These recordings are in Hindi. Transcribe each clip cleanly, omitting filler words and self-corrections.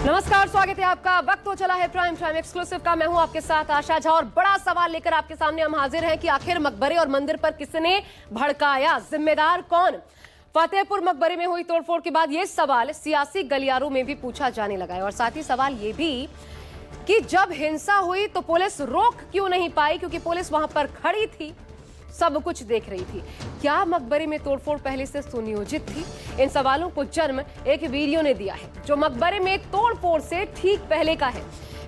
नमस्कार, स्वागत है आपका। वक्त तो चला है प्राइम टाइम एक्सक्लूसिव का। मैं हूं आपके साथ आशा झा और बड़ा सवाल लेकर आपके सामने हम हाजिर हैं कि आखिर मकबरे और मंदिर पर किसने भड़काया, जिम्मेदार कौन। फतेहपुर मकबरे में हुई तोड़फोड़ के बाद यह सवाल सियासी गलियारों में भी पूछा जाने लगा है और साथ ही सवाल यह भी कि जब हिंसा हुई तो पुलिस रोक क्यों नहीं पाई, क्योंकि पुलिस वहां पर खड़ी थी, सब कुछ देख रही थी। क्या मकबरे में तोड़फोड़ पहले से सुनियोजित थी? इन सवालों को जन्म एक वीडियो ने दिया है जो मकबरे में तोड़फोड़ से ठीक पहले का है।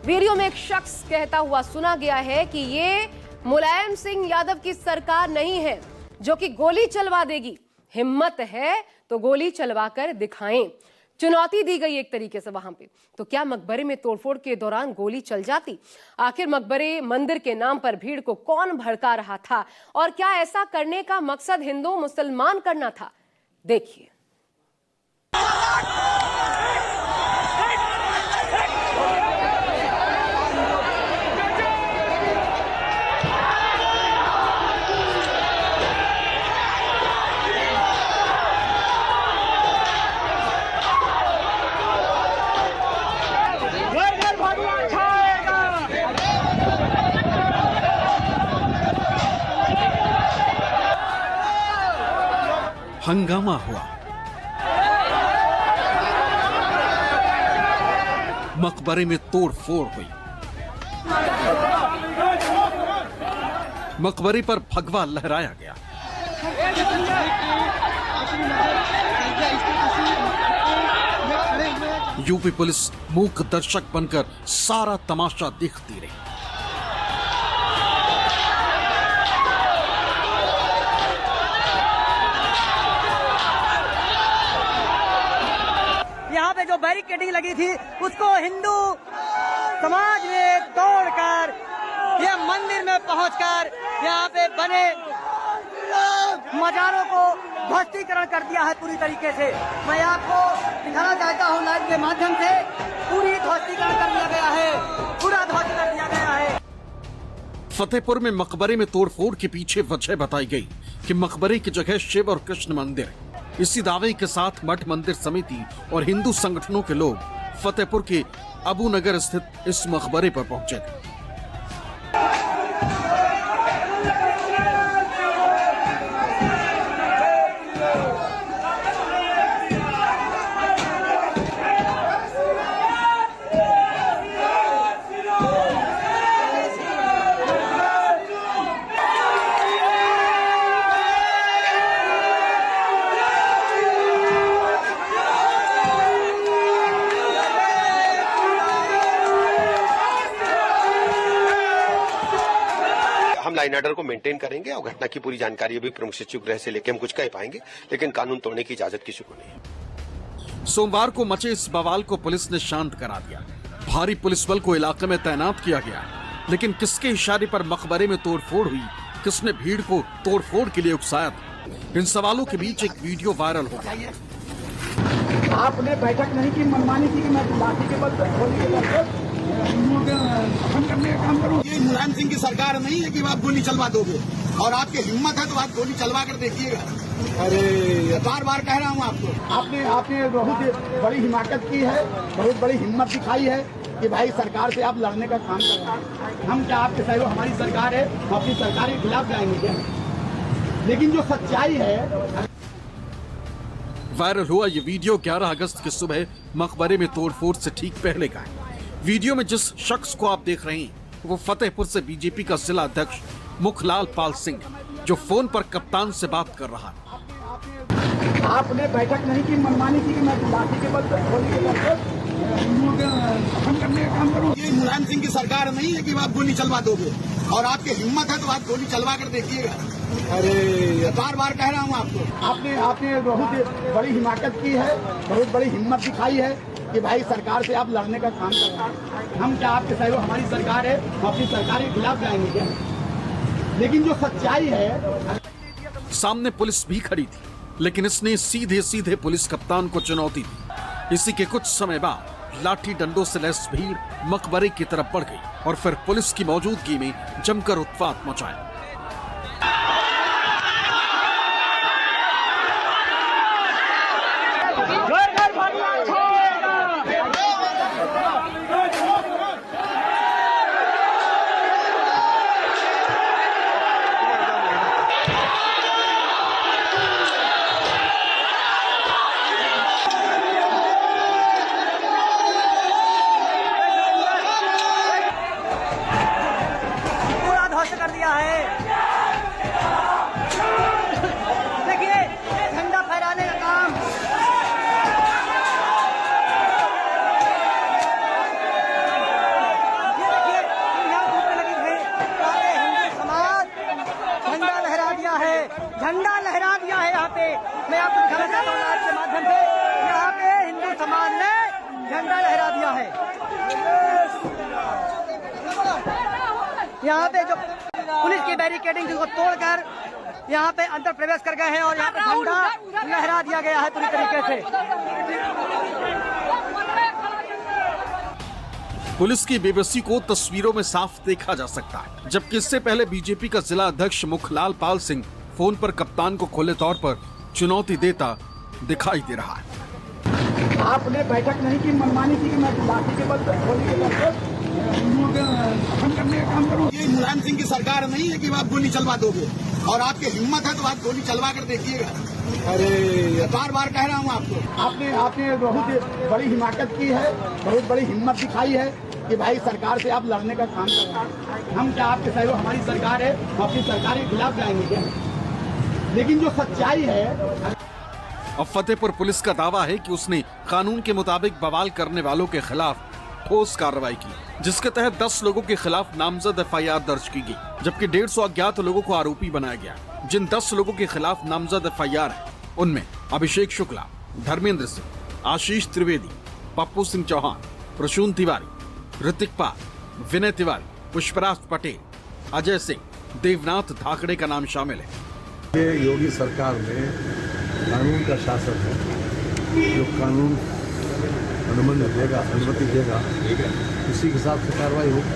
वीडियो में एक शख्स कहता हुआ सुना गया है कि ये मुलायम सिंह यादव की सरकार नहीं है जो कि गोली चलवा देगी, हिम्मत है तो गोली चलवा कर दिखाएं। चुनौती दी गई एक तरीके से वहां पे। तो क्या मकबरे में तोड़फोड़ के दौरान गोली चल जाती? आखिर मकबरे मंदिर के नाम पर भीड़ को कौन भड़का रहा था और क्या ऐसा करने का मकसद हिंदू मुसलमान करना था? देखिए। हंगामा हुआ, मकबरे में तोड़फोड़ हुई, मकबरे पर भगवा लहराया गया। यूपी पुलिस मूक दर्शक बनकर सारा तमाशा देखती रही। यहाँ पे जो बैरिकेडिंग लगी थी उसको हिंदू समाज ने तोड़कर ये मंदिर में पहुंचकर यहाँ पे बने मजारों को ध्वस्तीकरण कर दिया है पूरी तरीके से। मैं आपको दिखाना चाहता हूँ लाइव के माध्यम से, पूरी ध्वस्तीकरण कर दिया गया है, पूरा ध्वस्त कर दिया गया है। फतेहपुर में मकबरे में तोड़फोड़ के पीछे वजह बताई गई कि मकबरे की जगह शिव और कृष्ण मंदिर है। इसी दावे के साथ मठ मंदिर समिति और हिंदू संगठनों के लोग फतेहपुर के अबू नगर स्थित इस मकबरे पर पहुंचे थे। हम लाइन ऑर्डर को मेंटेन करेंगे और घटना की पूरी जानकारी अभी प्रमुख सचिव गृह से लेकर हम कुछ कह पाएंगे, लेकिन कानून तोड़ने की इजाजत किसी को नहीं है। सोमवार को मचे इस बवाल को पुलिस ने शांत करा दिया। भारी पुलिस बल को इलाके में तैनात किया गया, लेकिन किसके इशारे पर मकबरे में तोड़फोड़ हुई, किसने भीड़ को तोड़फोड़ के लिए उकसाया था, इन सवालों के बीच एक वीडियो वायरल हो गया। आपने बैठक नहीं की, मनमानी की कि मैं लाठी के बल पर गोली के बल पर करने का काम करूं। ये मुलायम सिंह की सरकार नहीं है कि आप गोली चलवा दोगे, और आपकी हिम्मत है तो आप गोली चलवा कर देखिएगा। अरे बार बार कह रहा हूँ आपको, आपने बहुत बड़ी हिमाकत की है, बहुत बड़ी हिम्मत दिखाई है कि भाई सरकार से आप लड़ने का काम कर रहे हैं। हम क्या आपके सहयोग, हमारी सरकार है, हम अपनी सरकार के खिलाफ जाएंगे क्या? लेकिन जो सच्चाई है। वायरल हुआ ये वीडियो 11 अगस्त की सुबह मकबरे में तोड़फोड़ से ठीक पहले का है। वीडियो में जिस शख्स को आप देख रहे हैं वो फतेहपुर से बीजेपी का जिला अध्यक्ष मुखलाल पाल सिंह, जो फोन पर कप्तान से बात कर रहा है। आपने बैठक नहीं की, मनमानी की कि मैं लाठी के बल पर गोली के बल पर करने का काम करूं। ये मुलायम सिंह की सरकार नहीं है कि आप गोली चलवा दोगे, और आपकी हिम्मत है तो आप गोली चलवा कर देखिएगा। अरे बार बार कह रहा हूँ आपको, आपने बहुत बड़ी हिमाकत की है, बहुत बड़ी हिम्मत दिखाई है कि भाई सरकार से आप लड़ने का काम कर रहे हैं। हम क्या आपके सहयोग, हमारी सरकार है, हम अपनी सरकार के खिलाफ जाएंगे क्या? लेकिन जो सच्चाई है। सामने पुलिस भी खड़ी थी, लेकिन इसने सीधे सीधे पुलिस कप्तान को चुनौती दी। इसी के कुछ समय बाद लाठी डंडों से लैस भीड़ मकबरे की तरफ बढ़ गई और फिर पुलिस की मौजूदगी में जमकर उत्पात मचाया। पूरा ध्वस्त कर दिया है। देखिए झंडा फहराने का काम ये देखिए यहाँ धूप लगी है। सारे हिंदू समाज झंडा लहरा दिया है, झंडा लहरा दिया है। यहाँ पे मैं आपको दिखाना चाहता हूँ आज के माध्यम से, यहाँ पे हिंदू समाज ने झंडा लहरा दिया है। यहाँ पे जो पुलिस की बैरिकेडिंग को तोड़कर यहाँ पे अंदर प्रवेश कर गए हैं और यहाँ पे झंडा लहरा दिया गया है पूरी तरीके से। पुलिस की बेबसी को तस्वीरों में साफ देखा जा सकता है, जबकि इससे पहले बीजेपी का जिला अध्यक्ष मुखलाल पाल सिंह फोन पर कप्तान को खुले तौर पर चुनौती देता दिखाई दे रहा है। आपने बैठक नहीं की, मनमानी की कि मैं लाठी के बल पर गोली के बल पर हम करने का काम करूँ। ये मुलायम सिंह की सरकार नहीं है कि आप गोली चलवा दोगे, और आपकी हिम्मत है तो आप गोली चलवा कर देखिएगा। अरे बार बार कह रहा हूँ आपको, आपने बहुत बड़ी हिमाकत की है, बहुत बड़ी हिम्मत दिखाई है कि भाई सरकार से आप लड़ने का काम कर रहे हैं। हम क्या आपके सहयोग, हमारी सरकार है, हम अपनी सरकार के खिलाफ जाएंगे क्या? लेकिन जो सच्चाई है। अब फतेहपुर पुलिस का दावा है कि उसने कानून के मुताबिक बवाल करने वालों के खिलाफ ठोस कार्रवाई की, जिसके तहत 10 लोगों के खिलाफ नामजद FIR दर्ज की गई, जबकि 150 अज्ञात लोगों को आरोपी बनाया गया। जिन 10 लोगों के खिलाफ नामजद FIR है, उनमें अभिषेक शुक्ला, धर्मेंद्र सिंह, आशीष त्रिवेदी, पप्पू सिंह चौहान, प्रसून तिवारी, ऋतिक पाल, विनय तिवारी, पुष्पराज पटेल, अजय सिंह, देवनाथ धाकड़े का नाम शामिल है। ये योगी सरकार में कानून का शासन है, जो कानून अनुमति देगा उसी के हिसाब से कार्रवाई होगी,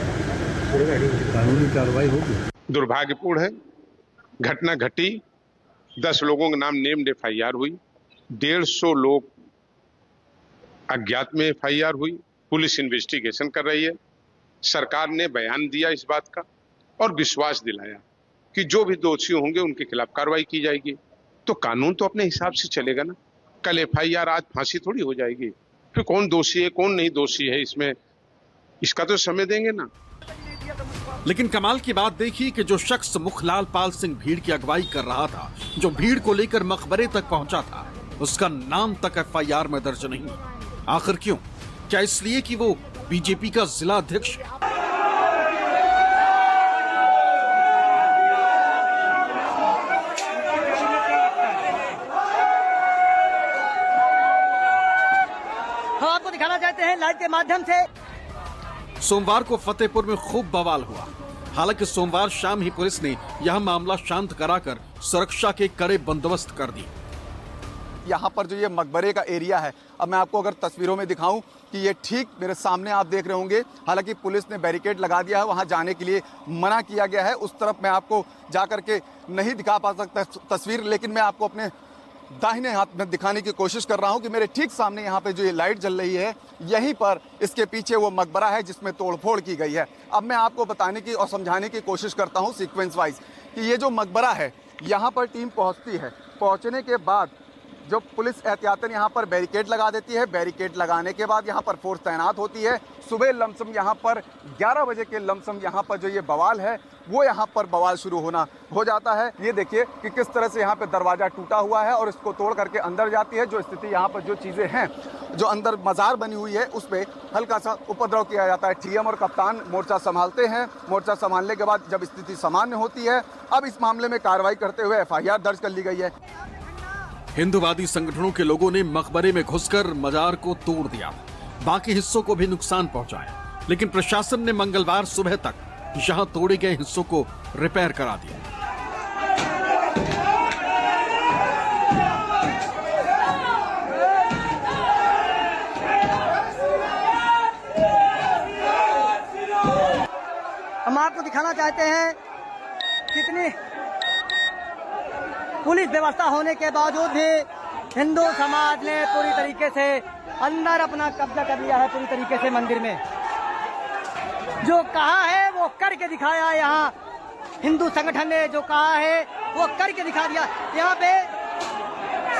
कानूनी कार्रवाई होगी। दुर्भाग्यपूर्ण है, घटना घटी, 10 लोगों के नाम नेम्ड FIR हुई, 150 लोग अज्ञात में FIR हुई। पुलिस इन्वेस्टिगेशन कर रही है। सरकार ने बयान दिया इस बात का और विश्वास दिलाया कि जो भी दोषी होंगे उनके खिलाफ कार्रवाई की जाएगी। तो कानून तो अपने हिसाब से चलेगा ना। कल FIR, आज फांसी थोड़ी हो जाएगी। फिर कौन दोषी है कौन नहीं दोषी है, इसमें इसका तो समय देंगे ना। लेकिन कमाल की बात देखिए कि जो शख्स मुखलाल पाल सिंह भीड़ की अगुवाई कर रहा था, जो भीड़ को लेकर मकबरे तक पहुंचा था, उसका नाम तक FIR में दर्ज नहीं। आखिर क्यों? क्या इसलिए कि वो बीजेपी का जिला अध्यक्ष है? हम आपको दिखाना चाहते हैं लाइव के माध्यम से। सोमवार को फतेहपुर में खूब बवाल हुआ। हालांकि सोमवार शाम ही पुलिस ने यह मामला शांत कराकर सुरक्षा के कड़े बंदोबस्त कर दिए। यहाँ पर जो ये मकबरे का एरिया है, अब मैं आपको अगर तस्वीरों में दिखाऊं कि ये ठीक मेरे सामने आप देख रहे होंगे। हालांकि पुलिस ने बैरिकेड लगा दिया है, वहाँ जाने के लिए मना किया गया है। उस तरफ मैं आपको जा करके नहीं दिखा पा सकता तस्वीर, लेकिन मैं आपको अपने दाहिने हाथ में दिखाने की कोशिश कर रहा हूं कि मेरे ठीक सामने यहाँ पे जो ये लाइट जल रही है, यहीं पर इसके पीछे वो मकबरा है जिसमें तोड़फोड़ की गई है। अब मैं आपको बताने की और समझाने की कोशिश करता हूँ सीक्वेंस वाइज कि ये जो मकबरा है, यहाँ पर टीम पहुँचती है। पहुँचने के बाद जो पुलिस एहतियातन यहाँ पर बैरिकेड लगा देती है। बैरिकेड लगाने के बाद यहाँ पर फोर्स तैनात होती है। सुबह लमसम यहाँ पर 11 बजे के लमसम यहाँ पर जो ये बवाल है, वो यहाँ पर बवाल शुरू हो जाता है। ये देखिए कि किस तरह से यहाँ पे दरवाज़ा टूटा हुआ है और इसको तोड़ करके अंदर जाती है। जो स्थिति यहाँ पर जो चीज़ें हैं, जो अंदर मज़ार बनी हुई है, उस पर हल्का सा उपद्रव किया जाता है। TM और कप्तान मोर्चा संभालते हैं। मोर्चा संभालने के बाद जब स्थिति सामान्य होती है, अब इस मामले में कार्रवाई करते हुए FIR दर्ज कर ली गई है। हिंदुवादी संगठनों के लोगों ने मकबरे में घुसकर मजार को तोड़ दिया, बाकी हिस्सों को भी नुकसान पहुंचाया। लेकिन प्रशासन ने मंगलवार सुबह तक यहां तोड़े गए हिस्सों को रिपेयर करा दिया। हम आपको दिखाना चाहते हैं कितनी पुलिस व्यवस्था होने के बावजूद भी हिंदू समाज ने पूरी तरीके से अंदर अपना कब्जा कर लिया है पूरी तरीके से मंदिर में। जो कहा है वो करके दिखाया है। यहाँ हिंदू संगठन ने जो कहा है वो करके दिखा दिया। यहाँ पे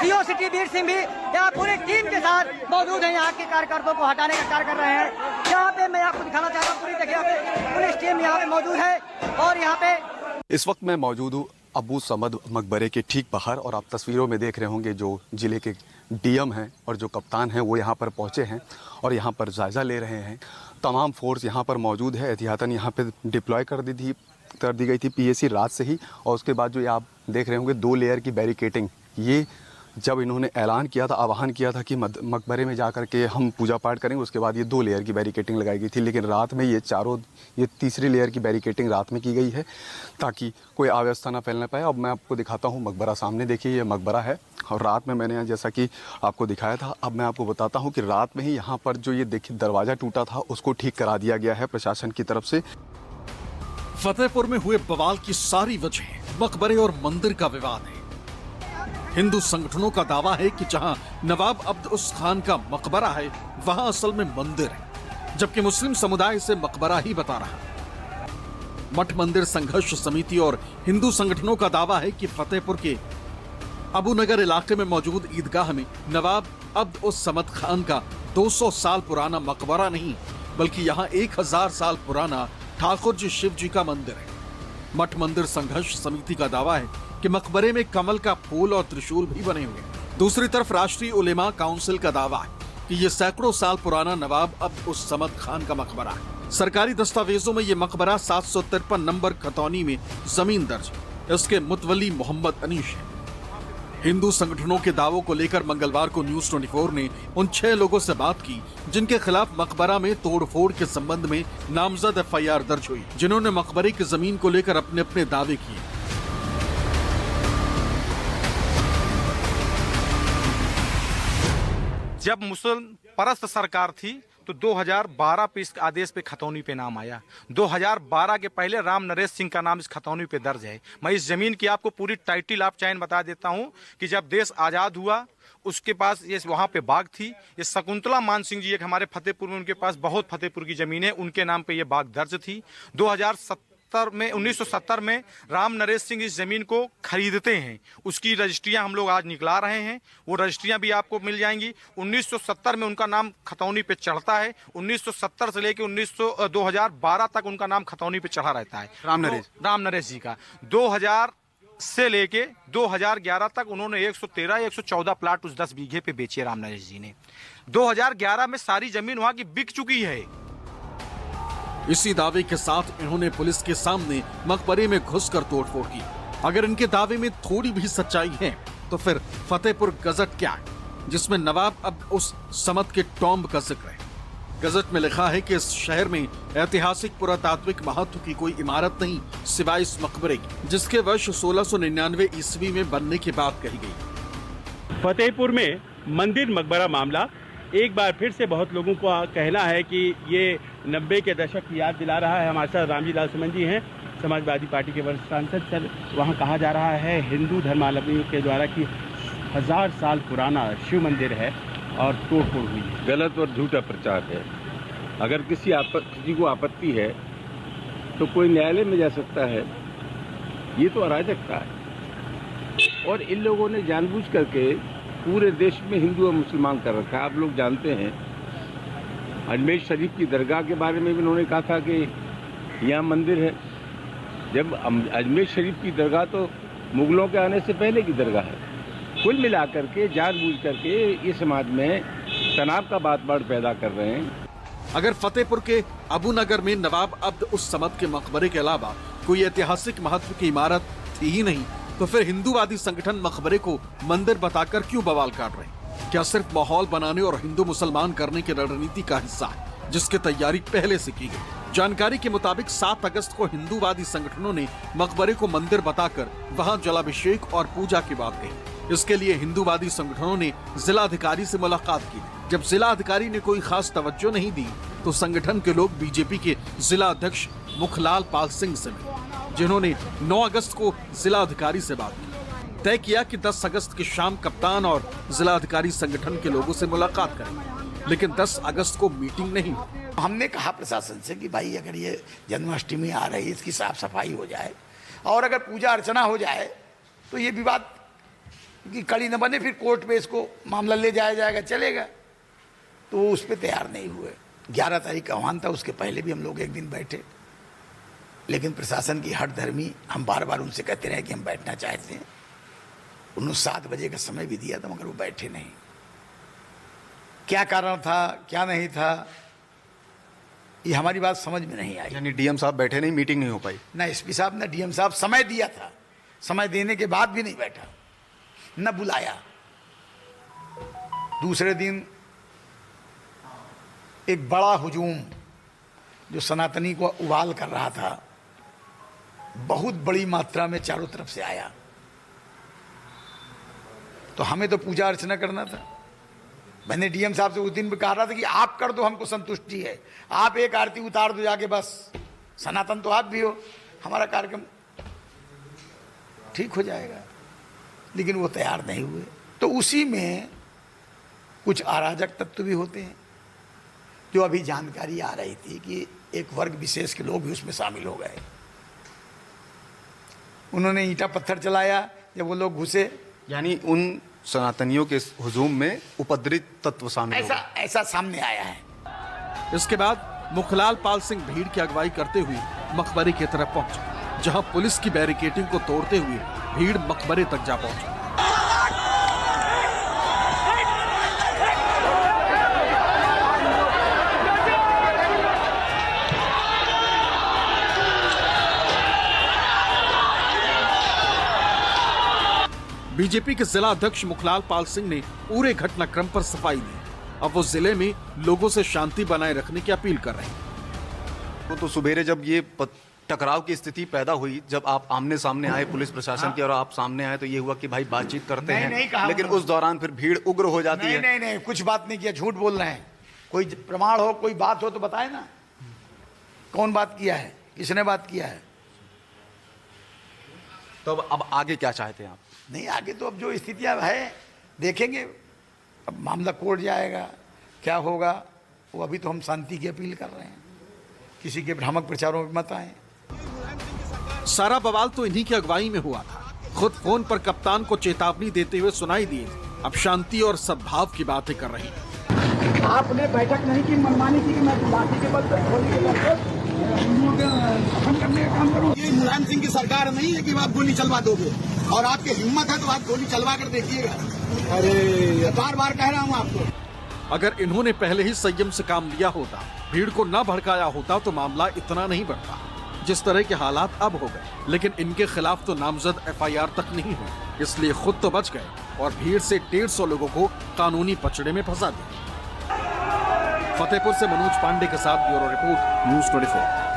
सीओ सिटी वीर सिंह भी यहाँ पूरी टीम के साथ मौजूद है। यहाँ के कार्यकर्ताओं को हटाने का कार्य कर रहे हैं। यहाँ पे मैं आपको दिखाना चाहता हूँ, पूरी देखिए यहाँ पे पुलिस टीम यहाँ पे मौजूद है। और यहाँ पे इस वक्त मैं मौजूद हूँ अबू समद मकबरे के ठीक बाहर, और आप तस्वीरों में देख रहे होंगे जो जिले के डीएम हैं और जो कप्तान हैं वो यहाँ पर पहुँचे हैं और यहाँ पर जायज़ा ले रहे हैं। तमाम फोर्स यहाँ पर मौजूद है। एहतियातन यहाँ पे डिप्लॉय कर दी गई थी पीएसी रात से ही। और उसके बाद जो ये आप देख रहे होंगे 2 लेयर की बैरिकेटिंग, ये जब इन्होंने ऐलान किया था, आह्वान किया था कि मकबरे में जाकर के हम पूजा पाठ करेंगे, उसके बाद ये 2 लेयर की बैरिकेटिंग लगाई गई थी। लेकिन रात में ये तीसरी लेयर की बैरिकेटिंग रात में की गई है ताकि कोई अव्यवस्था ना फैलने पाए। अब मैं आपको दिखाता हूँ मकबरा, सामने देखिए ये मकबरा है। और रात में मैंने जैसा कि आपको दिखाया था, अब मैं आपको बताता हूँ कि रात में ही यहाँ पर जो ये देखिए दरवाज़ा टूटा था उसको ठीक करा दिया गया है प्रशासन की तरफ से। फतेहपुर में हुए बवाल की सारी वजह मकबरे और मंदिर का विवाद है। हिंदू संगठनों का दावा है कि जहां नवाब अब्द उस खान का मकबरा है वहां असल में मंदिर है, जबकि मुस्लिम समुदाय इसे मकबरा ही बता रहा है। मठ मंदिर संघर्ष समिति और हिंदू संगठनों का दावा है कि फतेहपुर के अबूनगर इलाके में मौजूद ईदगाह में नवाब अब्द उस समद खान का 200 साल पुराना मकबरा नहीं, बल्कि यहाँ 1000 साल पुराना ठाकुर जी शिव जी का मंदिर है। मठ मंदिर संघर्ष समिति का दावा है कि मकबरे में कमल का फूल और त्रिशूल भी बने हुए हैं। दूसरी तरफ राष्ट्रीय उलेमा काउंसिल का दावा है कि ये सैकड़ों साल पुराना नवाब अब्द उस समद खान का मकबरा है। सरकारी दस्तावेजों में ये मकबरा 753 नंबर खतौनी में जमीन दर्ज है। इसके मुतवली मोहम्मद अनीश है। हिंदू संगठनों के दावों को लेकर मंगलवार को न्यूज 24 ने उन 6 लोगों से बात की जिनके खिलाफ मकबरा में तोड़फोड़ के संबंध में नामजद एफआईआर दर्ज हुई, जिन्होंने मकबरे की जमीन को लेकर अपने अपने दावे किए। जब मुस्लिम परस्त सरकार थी तो 2012 पे इस आदेश पे खतौनी पे नाम आया। 2012 के पहले राम नरेश सिंह का नाम इस खतौनी पे दर्ज है। मैं इस जमीन की आपको पूरी टाइटिल आप चयन बता देता हूं कि जब देश आज़ाद हुआ उसके पास ये वहाँ पे बाग थी। ये शकुंतला मान सिंह जी एक हमारे फतेहपुर में, उनके पास बहुत फतेहपुर की जमीन है, उनके नाम पे ये बाग दर्ज थी। 1970 में राम नरेश सिंह इस जमीन को खरीदते हैं। उसकी रजिस्ट्रियां हम लोग आज निकला रहे हैं, वो रजिस्ट्रियां भी आपको मिल जाएंगी। 1970 में उनका नाम खतौनी पे चढ़ता है। 1970 से लेके 2012 तक उनका नाम खतौनी पे चढ़ा रहता है। राम नरेश जी का 2000 से लेके 2011 तक उन्होंने 114 प्लाट उस 10 बीघे पे बेचे राम नरेश जी ने। 2011 में सारी जमीन वहां की बिक चुकी है। इसी दावे के साथ इन्होंने पुलिस के सामने मकबरे में घुसकर तोड़फोड़ की। अगर इनके दावे में थोड़ी भी सच्चाई है तो फिर फतेहपुर गजट क्या है जिसमें नवाब अब उस समद के टॉम्ब का जिक्र है। गजट में लिखा है कि इस शहर में ऐतिहासिक पुरातात्विक महत्व की कोई इमारत नहीं सिवाय इस मकबरे की, जिसके वर्ष 1699 ईस्वी में बनने की बात कही गई। फतेहपुर में मंदिर मकबरा मामला एक बार फिर से बहुत लोगों को कहना है कि ये 90 के दशक की याद दिला रहा है। हमारे साथ रामजी लाल सुमन जी हैं, समाजवादी पार्टी के वरिष्ठ सांसद। सर, वहाँ कहा जा रहा है हिंदू धर्मावलंबियों के द्वारा कि 1000 साल पुराना शिव मंदिर है और तोड़फोड़ हुई है। गलत और झूठा प्रचार है। अगर किसी को आपत्ति है तो कोई न्यायालय में जा सकता है। ये तो अराजकता है और इन लोगों ने जानबूझ करके पूरे देश में हिंदू और मुसलमान कर रखा है। आप लोग जानते हैं अजमेर शरीफ की दरगाह के बारे में भी उन्होंने कहा था कि यहाँ मंदिर है, जब अजमेर शरीफ की दरगाह तो मुगलों के आने से पहले की दरगाह है। कुल मिलाकर के जानबूझ करके इस समाज में तनाव का वातावरण पैदा कर रहे हैं। अगर फतेहपुर के अबूनगर में नवाब अब्द उस समद के मकबरे के अलावा कोई ऐतिहासिक महत्व की इमारत थी ही नहीं तो फिर हिंदूवादी संगठन मकबरे को मंदिर बताकर क्यों बवाल काट रहे हैं? क्या सिर्फ माहौल बनाने और हिंदू मुसलमान करने की रणनीति का हिस्सा है जिसकी तैयारी पहले से की गई? जानकारी के मुताबिक 7 अगस्त को हिंदूवादी संगठनों ने मकबरे को मंदिर बताकर वहां जलाभिषेक और पूजा की बात कही। इसके लिए हिंदूवादी संगठनों ने जिला अधिकारी से मुलाकात की। जब जिला अधिकारी ने कोई खास तवज्जो नहीं दी तो संगठन के लोग बीजेपी के जिला अध्यक्ष मुखलाल पाल सिंह से मिले, जिन्होंने 9 अगस्त को जिला अधिकारी से बात की। तय किया कि 10 अगस्त की शाम कप्तान और जिला अधिकारी संगठन के लोगों से मुलाकात करेंगे, लेकिन 10 अगस्त को मीटिंग नहीं। हमने कहा प्रशासन से कि भाई अगर ये जन्माष्टमी आ रही है, इसकी साफ सफाई हो जाए और अगर पूजा अर्चना हो जाए तो ये विवाद की कड़ी न बने, फिर कोर्ट में इसको मामला ले जाया जाएगा, चलेगा। तो वो उस पर तैयार नहीं हुए। 11 तारीख का आह्वान था, उसके पहले भी हम लोग एक दिन बैठे, लेकिन प्रशासन की हठधर्मी, हम बार बार उनसे कहते रहे कि हम बैठना चाहते हैं। उन्होंने 7 बजे का समय भी दिया था, मगर वो बैठे नहीं। क्या कारण था, क्या नहीं था, ये हमारी बात समझ में नहीं आई। यानी डीएम साहब बैठे नहीं, मीटिंग नहीं हो पाई। ना एसपी साहब ना डीएम साहब, समय दिया था, समय देने के बाद भी नहीं बैठा, न बुलाया। दूसरे दिन एक बड़ा हुजूम जो सनातनी को उबाल कर रहा था, बहुत बड़ी मात्रा में चारों तरफ से आया। तो हमें तो पूजा अर्चना करना था। मैंने डीएम साहब से उस दिन भी कहा था कि आप कर दो, हमको संतुष्टि है, आप एक आरती उतार दो जाके, बस सनातन तो आप भी हो, हमारा कार्यक्रम ठीक हो जाएगा। लेकिन वो तैयार नहीं हुए। तो उसी में कुछ अराजक तत्व भी होते हैं, जो अभी जानकारी आ रही थी कि एक वर्ग विशेष के लोग भी उसमें शामिल हो गए। उन्होंने ईंटा पत्थर चलाया जब वो लोग घुसे। यानी उन सनातनियों के हुजूम में उपद्रवित तत्व शामिल हो गए। ऐसा सामने आया है। इसके बाद मुखलाल पाल सिंह भीड़ की अगुवाई करते हुए मकबरे की तरफ पहुंचे, जहां पुलिस की बैरिकेडिंग को तोड़ते हुए भीड़ मकबरे तक जा पहुंची। बीजेपी के जिला अध्यक्ष मुखलाल पाल सिंह ने पूरे घटनाक्रम पर सफाई दी। अब वो जिले में लोगों से शांति बनाए रखने की अपील कर रहे हैं। तो सुबेरे जब ये टकराव की स्थिति पैदा हुई, जब आप आमने सामने आए पुलिस प्रशासन के और आप सामने आए, तो ये हुआ कि भाई बातचीत करते हैं, लेकिन उस दौरान फिर भीड़ उग्र हो जाती है। नहीं, कुछ बात नहीं किया, झूठ बोल रहे हैं। कोई प्रमाण हो, कोई बात हो तो बताए ना, कौन बात किया है, किसने बात किया है। तो अब आगे क्या चाहते हैं आप? नहीं, आगे तो अब जो स्थितियां है देखेंगे, अब मामला कोर्ट जाएगा, क्या होगा वो अभी तो हम शांति की अपील कर रहे हैं, किसी के भ्रामक प्रचारों में मत आए। सारा बवाल तो इन्हीं की अगुवाई में हुआ था। खुद फोन पर कप्तान को चेतावनी देते हुए सुनाई दिए, अब शांति और सद्भाव की बातें कर रहे हैं। आपने बैठक नहीं की, मनमानी की कि मैं लाठी के बल पर गोली के बल पर दफन करने का काम करूं। ये मुलायम सिंह की सरकार नहीं है कि आप गोली चलवा दोगे, और आपकी हिम्मत है तो आप गोली चलवा कर देखिएगा। अरे बार बार कह रहा हूँ आपको। अगर इन्होंने पहले ही संयम से काम लिया होता, भीड़ को न भड़काया होता, तो मामला इतना नहीं बढ़ता जिस तरह के हालात अब हो गए। लेकिन इनके खिलाफ तो नामजद FIR तक नहीं हुई, इसलिए खुद तो बच गए और भीड़ से 150 लोगों को कानूनी पचड़े में फंसा दिया। फतेहपुर से मनोज पांडे के साथ ब्यूरो रिपोर्ट, न्यूज़ 24।